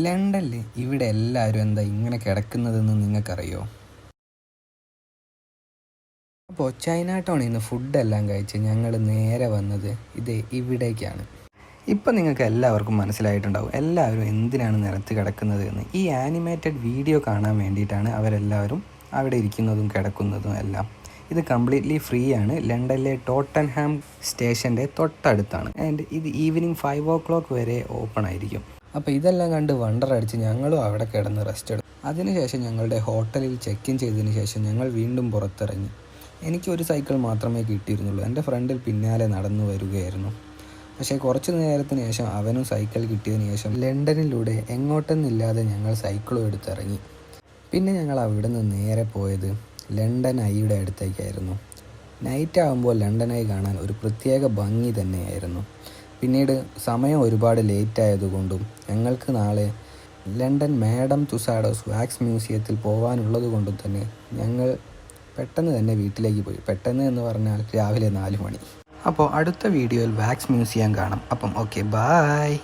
ലണ്ടനിൽ ഇവിടെ എല്ലാവരും എന്താ ഇങ്ങനെ കിടക്കുന്നതെന്ന് നിങ്ങൾക്കറിയോ? അപ്പോൾ ചൈന ടൗണിൽ നിന്ന് ഫുഡെല്ലാം കഴിച്ച് ഞങ്ങൾ നേരെ വന്നത് ഇവിടേക്കാണ്. ഇപ്പം നിങ്ങൾക്ക് എല്ലാവർക്കും മനസ്സിലായിട്ടുണ്ടാവും എല്ലാവരും എന്തിനാണ് നിലത്ത് കിടക്കുന്നത് എന്ന്. ഈ ആനിമേറ്റഡ് വീഡിയോ കാണാൻ വേണ്ടിയിട്ടാണ് അവരെല്ലാവരും അവിടെ ഇരിക്കുന്നതും കിടക്കുന്നതും എല്ലാം. ഇത് കംപ്ലീറ്റ്ലി ഫ്രീ ആണ്. ലണ്ടനിലെ ടോട്ടൻഹാം സ്റ്റേഷൻ്റെ തൊട്ടടുത്താണ്. ആൻഡ് ഇത് ഈവനിങ് 5 o'clock വരെ ഓപ്പൺ ആയിരിക്കും. അപ്പോൾ ഇതെല്ലാം കണ്ട് വണ്ടർ അടിച്ച് ഞങ്ങളും അവിടെ കിടന്ന് റെസ്റ്റ് എടുത്തു. അതിനുശേഷം ഞങ്ങളുടെ ഹോട്ടലിൽ ചെക്ക് ഇൻ ചെയ്തതിന് ശേഷം ഞങ്ങൾ വീണ്ടും പുറത്തിറങ്ങി. എനിക്കൊരു സൈക്കിൾ മാത്രമേ കിട്ടിയിരുന്നുള്ളൂ. എൻ്റെ ഫ്രണ്ടിൽ പിന്നാലെ നടന്നു വരികയായിരുന്നു. പക്ഷേ കുറച്ച് നേരത്തിന് ശേഷം അവനും സൈക്കിൾ കിട്ടിയതിന് ശേഷം ലണ്ടനിലൂടെ എങ്ങോട്ടെന്നില്ലാതെ ഞങ്ങൾ സൈക്കിളും എടുത്തിറങ്ങി. പിന്നെ ഞങ്ങൾ അവിടെ നിന്ന് നേരെ പോയത് ലണ്ടൻ ഐയുടെ അടുത്തേക്കായിരുന്നു. നൈറ്റ് ആകുമ്പോൾ ലണ്ടൻ ഐ കാണാൻ ഒരു പ്രത്യേക ഭംഗി തന്നെയായിരുന്നു. പിന്നീട് സമയം ഒരുപാട് ലേറ്റ് ആയതുകൊണ്ടും ഞങ്ങൾക്ക് നാളെ ലണ്ടൻ മാഡം തുസാഡോസ് വാക്സ് മ്യൂസിയത്തിൽ പോകാനുള്ളത് കൊണ്ടും തന്നെ ഞങ്ങൾ പെട്ടെന്ന് തന്നെ വീട്ടിലേക്ക് പോയി. പെട്ടെന്ന് എന്ന് പറഞ്ഞാൽ രാവിലെ 4 മണി. അപ്പോൾ അടുത്ത വീഡിയോയിൽ വാക്സ് മ്യൂസിയം കാണാം. അപ്പം ഓക്കെ, ബായ്.